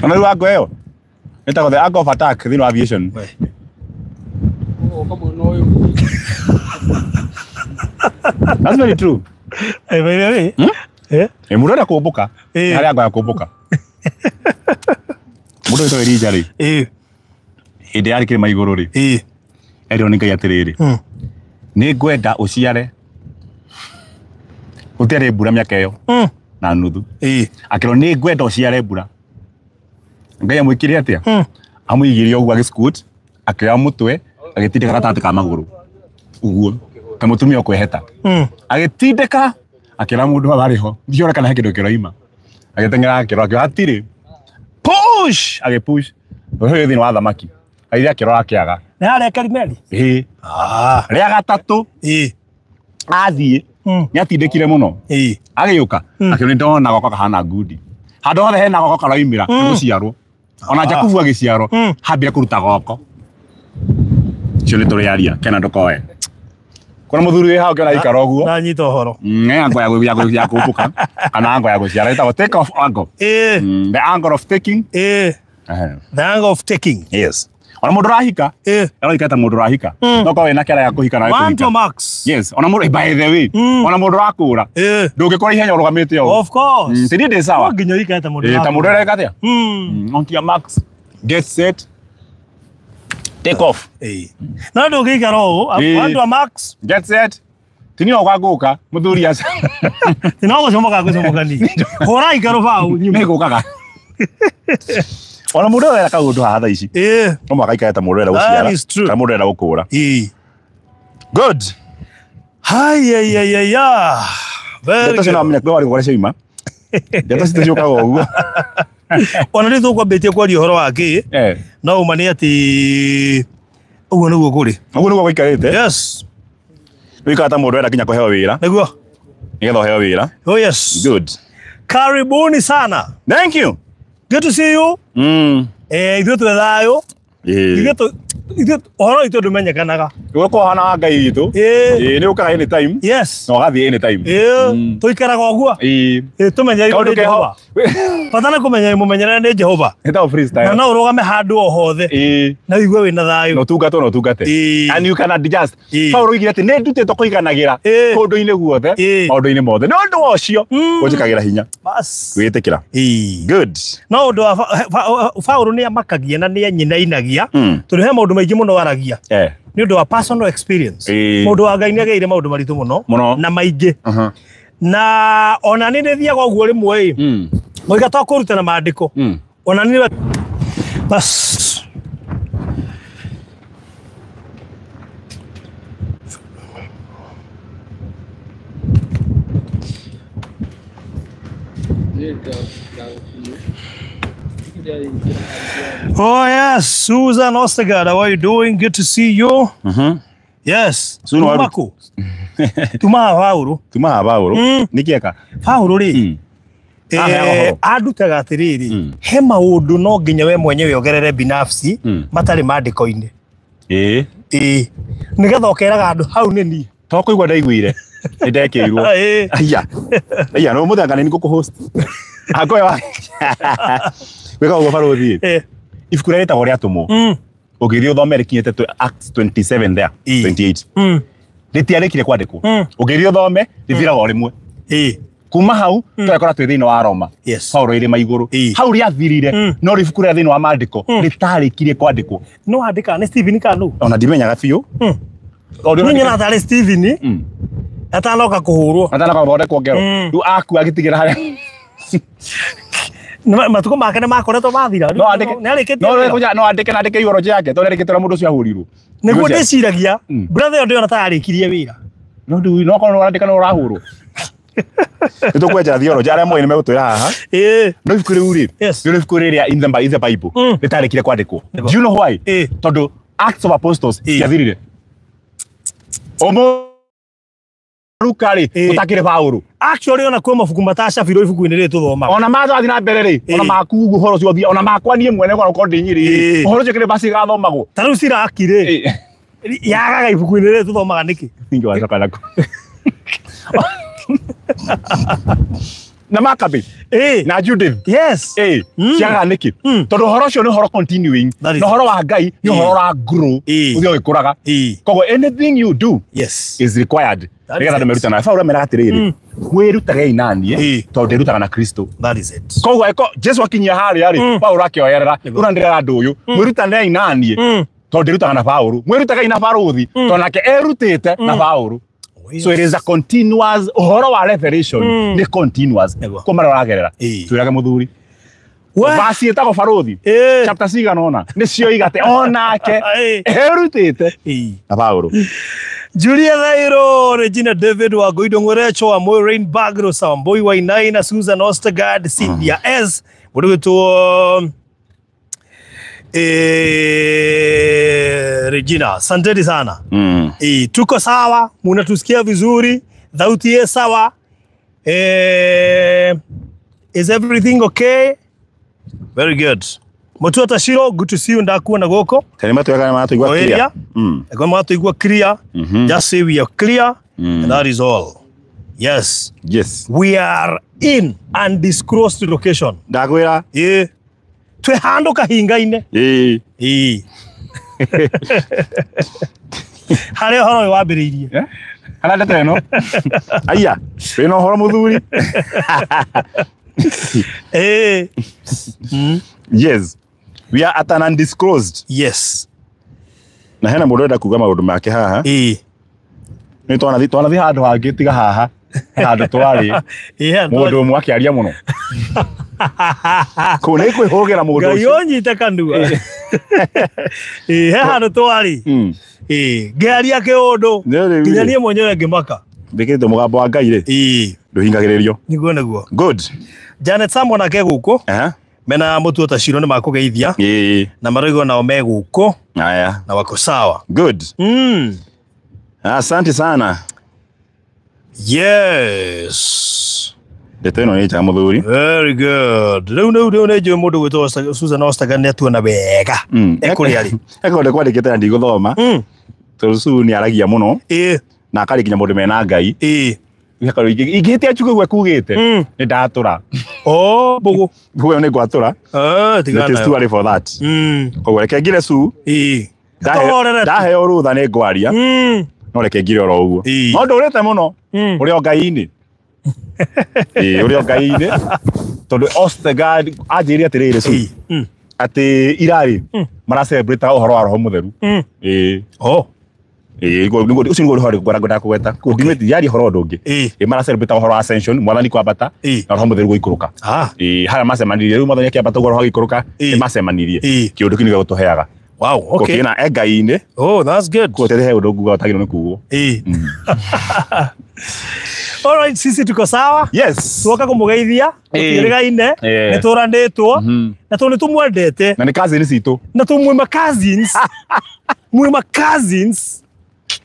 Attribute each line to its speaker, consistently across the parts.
Speaker 1: Ana rua goyo. Ita the act of attack in aviation. That's very true.
Speaker 2: Very.
Speaker 1: Murada kubuka. Hari agwa kubuka. Mudo to eri jari. Hinde yari kire maiguru ri. Eri onika yatiriri. Ni gwenda uciare. Utere mbura miaka iyo. Na nuthu. Akiro ni gwenda uciare mbura. Ngai amwikire atia? Amuigirie ogwa giscoot, akioya mutwe, agitindika gatatu ka maguru. Uguo. Kamutumia kweheta. Agitindika, akira mundu abariho. Ndiora kana hekindo kiroima. Agitengera akiro hatire. Push! Agipush. Oyo thini wa thamaki. Aire akiro akiaga.
Speaker 2: Na hale karimeli?
Speaker 1: Ria gatatu. Athie. Ni atindikire muno. Agiyuka. Akiro ni ndona goko kahana ngudi. Handu hothe hena goko karoimira guciarwo. Ona Jakubu agiciarwo hambire kuruta goko. Cio ni turi yaria kena ndokoe. Kuna muthuri wi hau kena ikara oguo.
Speaker 2: Na nyita horo.
Speaker 1: Ango ya kubuka. Kana ango ya guciara ita take off angle. The angle of taking.
Speaker 2: The angle of taking.
Speaker 1: Yes. Ona mundu rahika. Ona ikata mundu rahika. No kwa ina kera ya kuhika na kuhika.
Speaker 2: One to max.
Speaker 1: Yes. Ona mundu by the way. Ona mundu rakura. Ndungikora ihenya urugamite yo.
Speaker 2: Of course.
Speaker 1: Tiri de sawa.
Speaker 2: Nginyo ikata mundu.
Speaker 1: Ta mundu reka tia. On to your max. Get set. Take off.
Speaker 2: Na ndungikara o. One to max.
Speaker 1: Get set. Tini okwaguka muthuri aca.
Speaker 2: Tino gucomoka ni. Hora ikaro bau nyuma.
Speaker 1: Nigukaga. Ona mundu era kaundu hatha ici. No mwaka ta mundu era guciara. Ka mundu era gukura. Good.
Speaker 2: Hai. Very good.
Speaker 1: Tuna menya kwa wali cima. Ndeto citacoka uguo.
Speaker 2: Ona ni tukwambitie kwaria horo wake. No umani ati uguo niguo kuri.
Speaker 1: Uguo niguo gwikarite.
Speaker 2: Yes.
Speaker 1: Wikata mundu era kinya kuheo wira.
Speaker 2: Niguo.
Speaker 1: Nigetha uheo wira.
Speaker 2: Oh yes.
Speaker 1: Good.
Speaker 2: Karibuni sana.
Speaker 1: Thank you.
Speaker 2: Good to see you. Ithuĩ twĩ thayũ. Ithuĩ horo itũ ndũmenyekanaga.
Speaker 1: Gũkũ hana Ngai witũ. Nĩ ũkaga anytime.
Speaker 2: Yes.
Speaker 1: Na ũgathiĩ anytime.
Speaker 2: Tũikaraga ũguo. Tũmenye nĩ Jehova. Bata nĩ kũmenya mũmenyerere nĩ Jehova.
Speaker 1: Ĩtagwo freestyle.
Speaker 2: Na no ũrũgame handũ o hothe. Na ũigue wĩna thayũ.
Speaker 1: Na ũtungate. And you can adjust. Paulo oigire atĩ nĩ ndutĩtwo kũiganagĩra kũndũ-inĩ guothe, maũndũ-inĩ mothe. Nĩ ũndũ wa ũcio ũnjĩkagĩra hinya. Gwĩtĩkĩra. Good.
Speaker 2: No ũndũ wa Paulo nĩ amakagia na nĩ anyinainagia. Tondũ he maũndũ maingĩ mũno aragia. Nĩ ũndũ wa personal experience. Mũndũ wa Ngai nĩ ageire maũndũ maritũ mũno na maingĩ. Na ona nĩ ndĩthiaga ũguo rĩmwe moiga to kũrutana maandĩko. Ona nĩ bas. Oh yes, Susan Ostergaard, how are you doing? Good to see you. Yes. Tumako. Tumaha Paulo.
Speaker 1: Nikieka.
Speaker 2: Paulo ri. Andutaga atiriri. He maundu no nginya we mwenyewe ogerere binafsi matari maandiko-ini. Nigetha ukeraga andu hau ni ni.
Speaker 1: To kuigua ndaiguire. Ndekirwo. Aya no muthanga ni ngukuhost. Akoya. Wega ugo barothi. Ibuku rĩa rĩtagwo rĩa tũmwo. Ũngĩthiĩ ũthome rĩkinyĩte Acts 27 there, 28. Rĩtiarĩkire kwandĩkwo. Ũngĩthiĩ ũthome rĩthiraga o rĩmwe. Kuma hau tũrekora twĩ thĩinĩ wa Roma. Paulo irĩma igũrũ. Hau rĩathirire no ibuku rĩa thĩinĩ wa maandĩko rĩtarĩkirie kwandĩkwo. No andĩka nĩ Stephen Kanu. Ona ndimenyaga biũ. Nĩnyona tarĩ Stephen. Atanoka kũhũrwo. Atanoka gũthondekwo ngero. Rĩu akua agĩtigĩra harĩa. Matuko make nĩ makoretwo mathira. No andĩke na andĩke ihoro yake tondũ rĩkĩtwo na mũndũ ũcio ahũrirwo. Nĩguo ndĩciragia brother ũyũ ndĩona ta arĩkirie wĩra. No korwo andĩka no ũrahũrwo. Nĩtũkwenjera theology arĩa moĩ nĩmegũtwĩra haha. No ibuku rĩu rĩ nĩ ibuku rĩrĩa in the Bible rĩtarĩkire kwandĩkwo. Do you know why? Tondũ Acts of Apostles ciathirire. Rukari utakire Paulo. Actually ona kwa mabuku matacabirwo ibuku-inĩ rĩrĩ tũthomaga. Ona mathathi na mbere rĩ, ona makugu horo cio thia, ona makwanie mwene kwa uko ndinyiri. Horo cio kĩrĩ basi gathomagwo. Ta rĩu cirakire. Yagaga ibuku-inĩ rĩrĩ tũthomaga nĩkĩ? Ningi wacoka nako. Na Maccabee na Judith
Speaker 2: yes
Speaker 1: ciaga niki tondu horo cio ni horo continuing no horo wa Ngai ni horo wa grow uthio wikuraga kogo anything you do is required nigetha ndu merutana Paulo mera atiriri wirutage inanie tondu rutaga na Kristo
Speaker 2: that is it
Speaker 1: kogo Jesu akinyia haria ri Paulo akioyerera urandirera ndu uyu mwirutane inanie tondu rutaga na Paulo mwirutaga ina Baruthi tondu nake erutite na Paulo. So it is a continuous horo wa revelation ni continuous kumara ragerera twiraga muthuri basi etako Baruthi chapter 6 nona ni cio igate onake erutite na Paulo.
Speaker 2: Julia Thairo, Regina David wa Goidongorecho wa Moirain Bagro Samboi wa Inaina Susan Ostergaard Cynthia S Mudugutu Regina, asanteni sana. Tuko sawa, munatusikia vizuri, dhauti sawa. Is everything okay? Very good. Mutua Tashiro, good to see you ndakuwa na goko.
Speaker 1: Telema tuweka na mato igwa clear.
Speaker 2: Kwa mato igwa clear. Just say we are clear. And that is all. Yes.
Speaker 1: Yes.
Speaker 2: We are in undisclosed location.
Speaker 1: Ndakwira.
Speaker 2: Yeah. Twe hando kahinga-ine. Hare horo wambiriirie.
Speaker 1: Hala ndete no. Aya, wino horo muthuri. Yes. We are at an undisclosed.
Speaker 2: Yes.
Speaker 1: Na hena mundu enda kuga maundu make haha. Ni twanathi handu hangi tiga haha. Handu twari. Mundu umwe akiaria muno. Kone kwihogera mundu ucio.
Speaker 2: Ngai onyite kanua. He handu twari. Ngiaria kiundu. Nginya nie mwenyewe ngimaka.
Speaker 1: Ndikite mugambo wa Ngai ri. Nduhingagiririo.
Speaker 2: Niguo naguo.
Speaker 1: Good.
Speaker 2: Janet Sambo nake guku. Mena Mutua Tashiro ni makugeithia. Na maroigo nao me guku.
Speaker 1: Aya.
Speaker 2: Na wako sawa.
Speaker 1: Good. Asante sana.
Speaker 2: Yes.
Speaker 1: Deteno ni cha muthuri.
Speaker 2: Very good. Riu nejo mundu gwitwo Susan Ostergaard ni atuona wega. Ekuri ari.
Speaker 1: Ekore kwandikite na ndiguthoma. Tusu ni aragia muno. Na akarikinya mundu mena Ngai. Ikaro igite achuke gwe kugite. Ni ndatura. Bugu. Bugu ni gwatura.
Speaker 2: Tigana.
Speaker 1: It is too early for that. Koguo reke ngire su. Ndahe orutha ni ngwaria. No reke ngire oro uguo. No ndurite muno. Uri o Ngai-ini. Uri o Ngai-ini. Tondu Ostergaard ajiri atirire su. Ati irari mara celebrate uhoro wa Roho Mutheru. Ucio niguo ruhori ngwenda kugweta kundimiti yari horo ndungi mara celebrate uhoro wa ascension mwathani kwambata na Roho Mutheru guikuruka hara macemanirie riu mwathani akiambata Roho agikuruka macemanirie kiundu kini gutuheaga.
Speaker 2: Wow, okay.
Speaker 1: Kina Ngai-ini.
Speaker 2: Oh, that's good.
Speaker 1: Kuterehe undu nguga utagirwo ni kuguo.
Speaker 2: All right, sisi tuko sawa.
Speaker 1: Yes.
Speaker 2: Tuoka kumugeithia tutiregaine ni turanditwo na tu ni tumwendete
Speaker 1: na ni cousins itu
Speaker 2: na tu mwe cousins mwe cousins.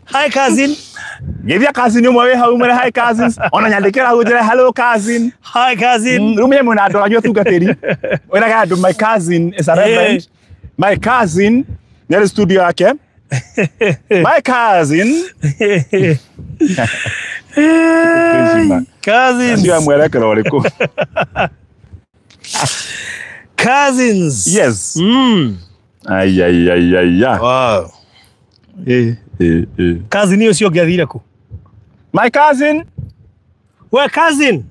Speaker 2: Hi cousin.
Speaker 1: Geithia cousin umwe we hau mwe hi cousins ona nyandikira ujire hello cousin.
Speaker 2: Hi cousin.
Speaker 1: Rumye mwe na andu anyu tungatiri wena ga my cousin is a reverend. My cousin nere studio yake. My cousin.
Speaker 2: Cousins.
Speaker 1: Ndio amwelekero liko.
Speaker 2: Cousins.
Speaker 1: Yes. Ay.
Speaker 2: Wow. Cousin hiyo sio gathira ku.
Speaker 1: My cousin.
Speaker 2: We cousin.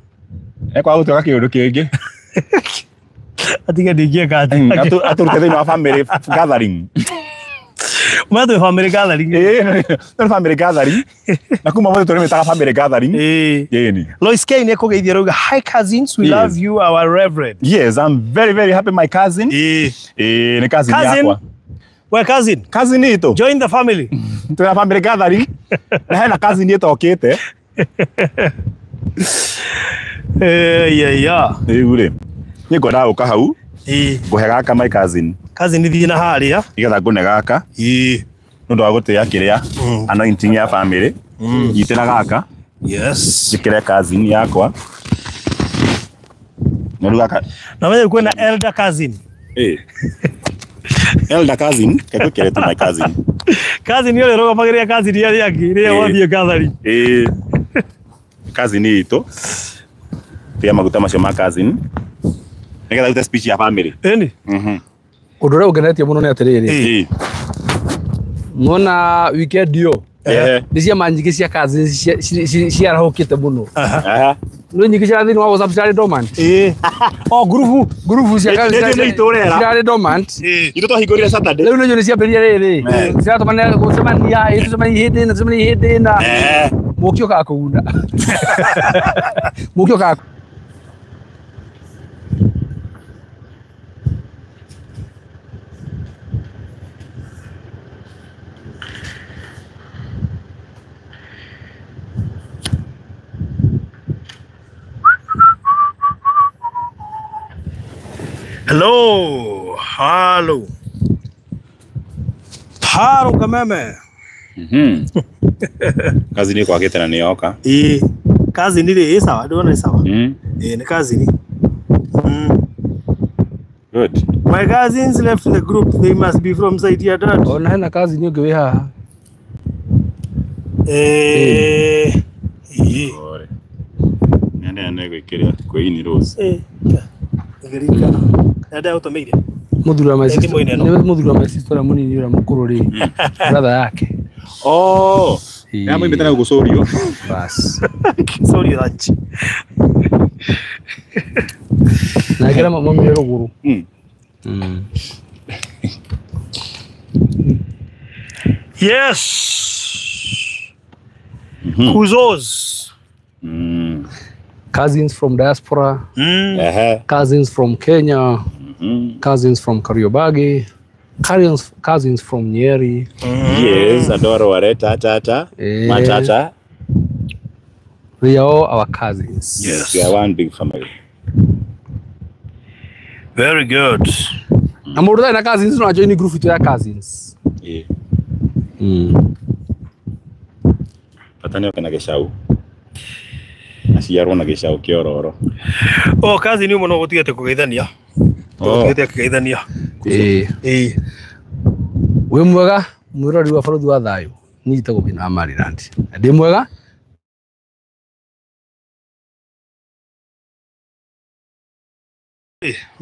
Speaker 1: Kwa utoka kiundu kingi.
Speaker 2: Atiga digie cousin.
Speaker 1: Aturuke thini wa family gathering.
Speaker 2: Mado family gathering.
Speaker 1: No family gathering. Na kuma mothe tore metaka family gathering. Yeni.
Speaker 2: Lois K ne kugeithia ruga hi cousins, we love you our reverend.
Speaker 1: Yes, I'm very very happy my cousin. Ni cousin yakwa.
Speaker 2: We cousin.
Speaker 1: Cousin ito.
Speaker 2: Join the family.
Speaker 1: Tuna family gathering. Na hena cousin ito okete. Ure. Ni goda uka hau. Nguhe gaka my cousin.
Speaker 2: Cousin ni thina haria.
Speaker 1: Igetha ngune gaka. Nundu wa gutia kiria anointing ya family. Yitira gaka.
Speaker 2: Yes.
Speaker 1: Ikire cousin yakwa. Nundu gaka.
Speaker 2: Na wewe uko na elder cousin.
Speaker 1: Elder cousin, keko kire tu my cousin.
Speaker 2: Cousin yule roga magiria cousin yale yake, ile wathie gathari.
Speaker 1: cousin itu pia maguta macio ma cousin nĩgetha ute speech ya family
Speaker 2: eni
Speaker 3: ũndũ ũrĩa ũngenetie mũno nĩ atĩrĩrĩ mwona weekend yo nĩ ciama nyingĩ cia kazi ciarahũkĩte mũno no nyingĩ cia thĩinĩ wa WhatsApp cirarĩ dormant group cia kazi cirarĩ dormant
Speaker 1: itũ twahingũrire Saturday
Speaker 3: rĩu nĩ ciambĩrĩria rĩrĩ ciratũmania gũcemania hĩndĩ na mũkĩokaga kũgunda mũkĩokaga
Speaker 2: Hello kameme
Speaker 1: kazi ni kwa gĩtana nĩ yoka
Speaker 2: kazi ni rĩ sawa ndona sawa nĩ kazi ni
Speaker 1: good
Speaker 2: my cousins left the group they must be from side ya dad
Speaker 3: ona hena kazi ni ũngĩ wĩ haha
Speaker 1: nene gwĩkĩra Queen Rose
Speaker 2: Gerika nada utomeire
Speaker 3: muthura wa my sister munini ura mukuru ri brother yake
Speaker 1: ya mimi tena gucorio
Speaker 3: bas
Speaker 2: sorry ranch
Speaker 3: na kera mami ruguru
Speaker 2: yes Kuzos
Speaker 3: cousins from diaspora, cousins from Kenya, cousins from Kariobangi, cousins from Nyeri.
Speaker 1: Yes, Adoro Wareta Tata, Matata.
Speaker 3: We are all our cousins.
Speaker 1: Yes, we are one big family.
Speaker 2: Very good.
Speaker 3: Amorda na cousins no join group to cousins.
Speaker 1: Patani okena geshau. Aciarwo na gĩcaũ kĩa ororo
Speaker 2: kazi ni mũno gũtigete kũgeithania gũtigete kũgeithania
Speaker 3: wĩ mwega mwĩrori wa bũrũri wa thayũ nyitagwo Bina Maryland ndĩ mwega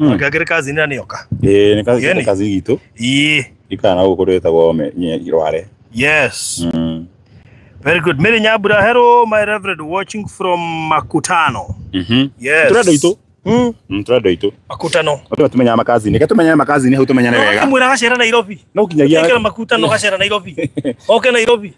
Speaker 2: ngagere kazi ni anioka
Speaker 1: nĩ kazi gitu ikana gũkũrũ etagwo Irware.
Speaker 2: Yes. Very good. Mary Nyabura, hello, my reverend, watching from Makutano. Yes.
Speaker 1: Turado ito. Turado ito.
Speaker 2: Makutano.
Speaker 1: Oto tumenya makazi ni. Katumenya makazi ni, hutumenya na wega.
Speaker 2: Kamwira gacera Nairobi.
Speaker 1: No kinyagia.
Speaker 2: Ekera Makutano gacera Nairobi. Okay Nairobi.